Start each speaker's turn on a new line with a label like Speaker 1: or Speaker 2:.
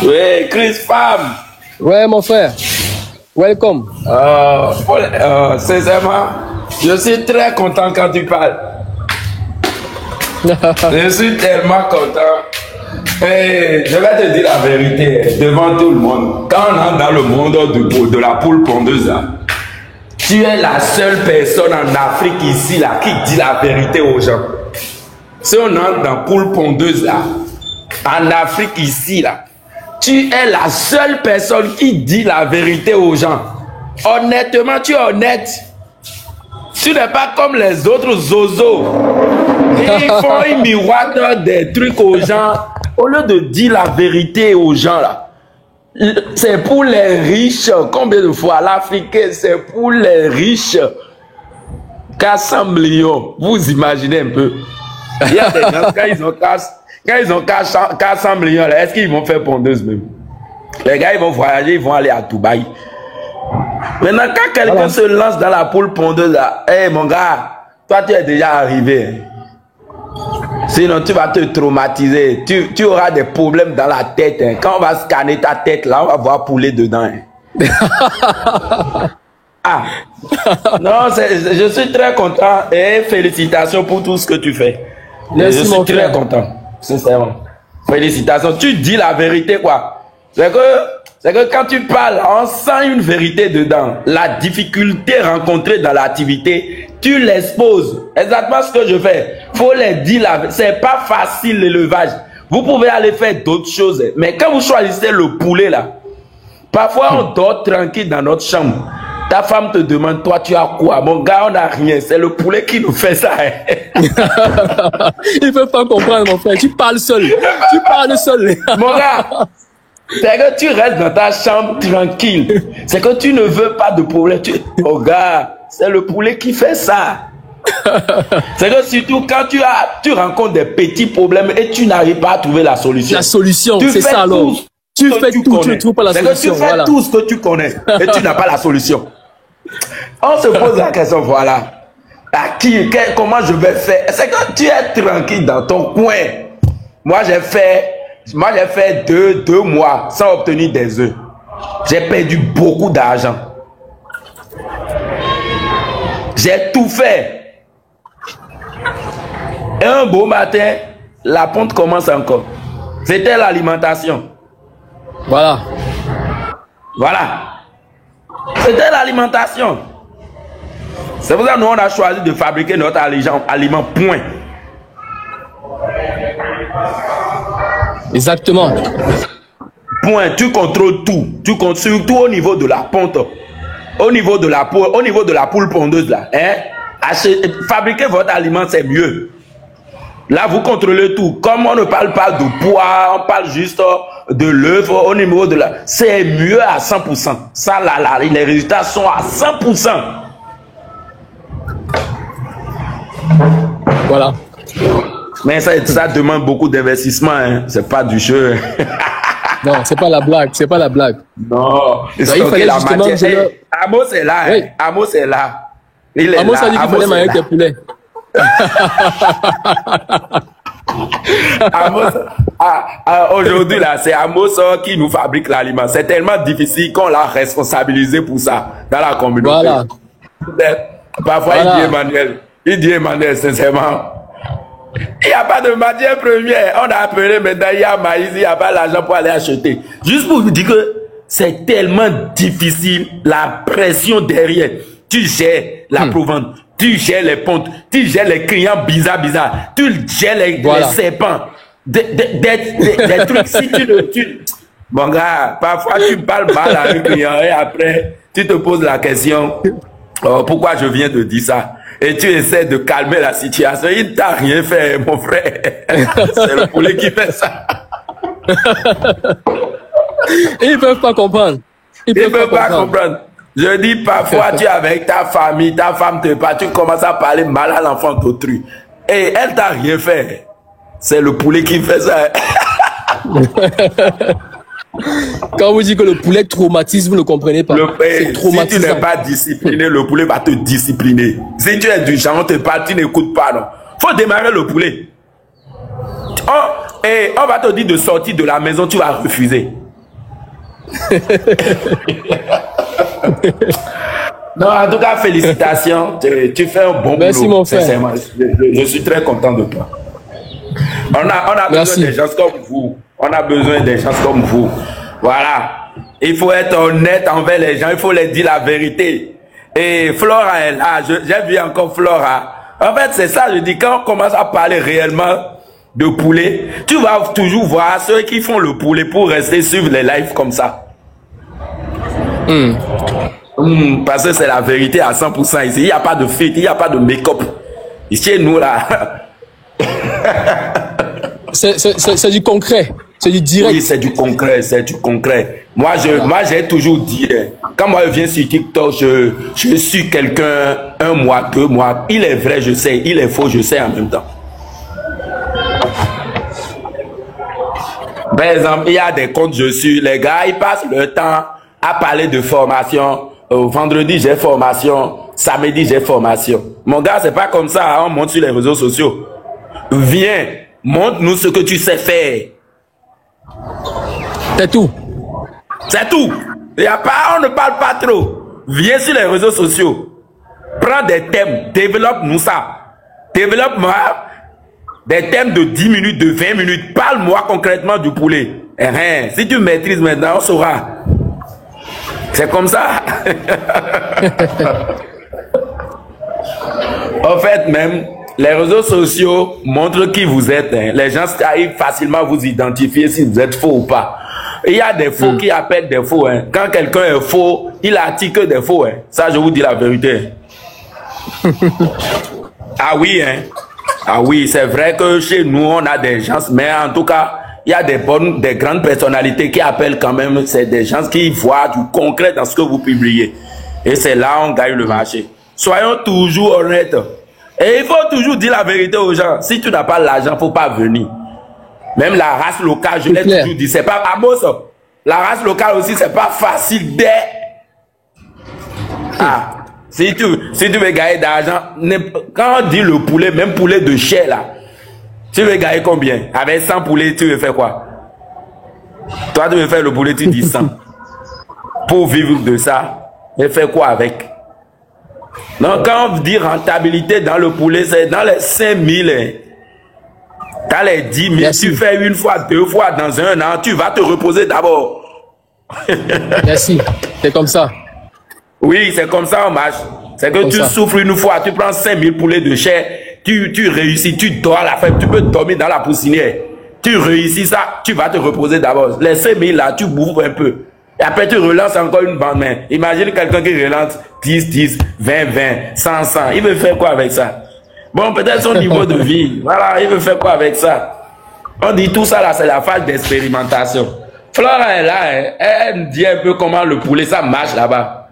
Speaker 1: Oui, Chris Femme.
Speaker 2: Ouais, mon frère. Welcome.
Speaker 1: Sincèrement, je suis très content quand tu parles. Je suis tellement content. Et je vais te dire la vérité devant tout le monde. Quand on entre dans le monde de la poule pondeuse, là, tu es la seule personne en Afrique ici là, qui dit la vérité aux gens. Si on entre dans la poule pondeuse, là, en Afrique ici, là, tu es la seule personne qui dit la vérité aux gens. Honnêtement, tu es honnête. Tu n'es pas comme les autres zozos. Ils miroitent des trucs aux gens. Au lieu de dire la vérité aux gens, là, c'est pour les riches. Combien de fois l'Afrique, c'est pour les riches. 400 millions. Vous imaginez un peu. Il y a des gens, quand ils ont 400 millions, est-ce qu'ils vont faire pondeuse même? Les gars, ils vont voyager, ils vont aller à Dubaï. Maintenant, quand quelqu'un se lance dans la poule pondeuse, là, hey, mon gars, toi, tu es déjà arrivé. Sinon, tu vas te traumatiser. Tu auras des problèmes dans la tête. Hein. Quand on va scanner ta tête, là, on va voir poulet dedans. Hein. Ah. Non, je suis très content et félicitations pour tout ce que tu fais.
Speaker 2: Merci,
Speaker 1: je suis très content, sincèrement. Félicitations. Tu dis la vérité, quoi. C'est que quand tu parles, on sent une vérité dedans. La difficulté rencontrée dans l'activité, tu l'exposes. Exactement ce que je fais. Faut les dire là. C'est pas facile l'élevage. Vous pouvez aller faire d'autres choses. Mais quand vous choisissez le poulet là, parfois on dort tranquille dans notre chambre. Ta femme te demande, toi tu as quoi? Mon gars, on n'a rien. C'est le poulet qui nous fait ça. Hein.
Speaker 2: Il ne peut pas comprendre, mon frère. Tu parles seul. Tu parles seul.
Speaker 1: Mon gars, c'est que tu restes dans ta chambre tranquille. C'est que tu ne veux pas de problème. Oh gars, c'est le poulet qui fait ça. C'est que surtout quand tu rencontres des petits problèmes et tu n'arrives pas à trouver la solution.
Speaker 2: La solution, c'est ça alors. Tu fais tout, tu ne trouves pas la solution.
Speaker 1: Tu fais tout ce que tu connais et tu n'as pas la solution. On se pose la question, voilà. Comment je vais faire? C'est que tu es tranquille dans ton coin. Moi, j'ai fait deux mois sans obtenir des œufs. J'ai perdu beaucoup d'argent. J'ai tout fait. Et un beau matin, la ponte commence encore. C'était l'alimentation.
Speaker 2: Voilà.
Speaker 1: C'était l'alimentation. C'est pour ça que nous, on a choisi de fabriquer notre aliment point.
Speaker 2: Exactement.
Speaker 1: Point. Tu contrôles tout. Tu contrôles surtout au niveau de la ponte. Au niveau de la poule pondeuse là. Hein? Fabriquer votre aliment, c'est mieux. Là, vous contrôlez tout. Comme on ne parle pas de poids, on parle juste de l'œuf au niveau de la... C'est mieux à 100%. Ça, là, les résultats sont à 100%.
Speaker 2: Voilà.
Speaker 1: Mais ça demande beaucoup d'investissement. Hein. C'est pas du jeu.
Speaker 2: Non, c'est pas la blague. C'est pas la blague.
Speaker 1: Non. Il fallait la matière. Amos est là. Oui. Hein. Amos est là. Il est
Speaker 2: Amos
Speaker 1: là.
Speaker 2: a dit qu'il fallait manger tes poulets.
Speaker 1: Aujourd'hui là, c'est Amos qui nous fabrique l'aliment. C'est tellement difficile qu'on l'a responsabilisé pour ça dans la communauté.
Speaker 2: Voilà.
Speaker 1: Parfois il dit Emmanuel, sincèrement, il n'y a pas de matière première. On a appelé maintenant, il y a maïs, il n'y a pas l'argent pour aller acheter. Juste pour vous dire que c'est tellement difficile, la pression derrière. Tu gères la provente. Tu gères les pontes, tu gères les clients bizarres, tu gères les serpents, des trucs. Si Mon gars, parfois tu parles mal à un client et après tu te poses la question, pourquoi je viens de dire ça? Et tu essaies de calmer la situation. Il ne t'a rien fait, mon frère. C'est le poulet qui fait ça.
Speaker 2: Ils ne peuvent pas comprendre.
Speaker 1: Ils ne peuvent pas comprendre. Je dis parfois, tu es avec ta famille, ta femme te parle, tu commences à parler mal à l'enfant d'autrui. Et elle t'a rien fait. C'est le poulet qui fait ça.
Speaker 2: Quand vous dites que le poulet traumatise, vous ne comprenez pas.
Speaker 1: Si tu n'es pas discipliné, le poulet va te discipliner. Si tu es du genre, on te parle, tu n'écoutes pas. Non. Faut démarrer le poulet. Et on va te dire de sortir de la maison, tu vas refuser. Non, en tout cas, félicitations. Tu fais un bon
Speaker 2: Merci,
Speaker 1: boulot.
Speaker 2: mon frère.
Speaker 1: Sincèrement, je suis très content de toi. On a
Speaker 2: Merci.
Speaker 1: besoin des gens comme vous. On a besoin des gens comme vous. Voilà. Il faut être honnête envers les gens. Il faut leur dire la vérité. Et Flora est là. J'ai vu encore Flora. En fait, c'est ça, je dis, quand on commence à parler réellement de poulet, tu vas toujours voir ceux qui font le poulet pour rester suivre les lives comme ça. Parce que c'est la vérité à 100% ici. Il n'y a pas de filtre, il n'y a pas de make-up. Ici, nous, là.
Speaker 2: C'est du concret. C'est du direct.
Speaker 1: Oui, c'est du concret, c'est du concret. Moi, j'ai toujours dit, quand moi je viens sur TikTok, je suis quelqu'un 1 mois, 2 mois. Il est vrai, je sais. Il est faux, je sais en même temps. Par exemple, il y a des comptes, je suis. Les gars, ils passent le temps à parler de formation. Vendredi, j'ai formation. Samedi, j'ai formation. Mon gars, c'est pas comme ça. On monte sur les réseaux sociaux. Viens, montre-nous ce que tu sais faire.
Speaker 2: C'est tout.
Speaker 1: C'est tout. On ne parle pas trop. Viens sur les réseaux sociaux. Prends des thèmes. Développe-nous ça. Développe-moi des thèmes de 10 minutes, de 20 minutes. Parle-moi concrètement du poulet. Si tu maîtrises maintenant, on saura. C'est comme ça. En fait, même, les réseaux sociaux montrent qui vous êtes. Les gens arrivent facilement à vous identifier si vous êtes faux ou pas. Il y a des faux qui appellent des faux. Quand quelqu'un est faux, il attire que des faux. Ça, je vous dis la vérité. Ah oui, Ah oui, c'est vrai que chez nous, on a des gens, mais en tout cas, il y a des grandes personnalités qui appellent quand même, c'est des gens qui voient du concret dans ce que vous publiez. Et c'est là on gagne le marché. Soyons toujours honnêtes. Et il faut toujours dire la vérité aux gens. Si tu n'as pas l'argent, il ne faut pas venir. Même la race locale, je l'ai toujours dit, c'est pas Amos. La race locale aussi, c'est pas facile si tu veux gagner d'argent, quand on dit le poulet, même poulet de chair là, tu veux gagner combien? Avec 100 poulets, tu veux faire quoi? Toi, tu veux faire le poulet, tu dis 100. Pour vivre de ça, et faire quoi avec? Donc, quand on dit rentabilité dans le poulet, c'est dans les 5 000. Dans les 10 000, merci. Tu fais 1 fois, 2 fois dans 1 an, tu vas te reposer d'abord.
Speaker 2: Merci, c'est comme ça.
Speaker 1: Oui, c'est comme ça on marche. C'est que tu souffres 1 fois, tu prends 5 000 poulets de chair, tu réussis, tu dors à la fin, tu peux dormir dans la poussinière. Tu réussis ça, tu vas te reposer d'abord. Les 5 000 là, tu bouffes un peu. Et après, tu relances encore une bande main. Imagine quelqu'un qui relance 10, 10, 20, 20, 100, 100. Il veut faire quoi avec ça? Bon, peut-être son niveau de vie. Voilà, il veut faire quoi avec ça? On dit tout ça là, c'est la phase d'expérimentation. Flora est là, elle me dit un peu comment le poulet, ça marche là-bas.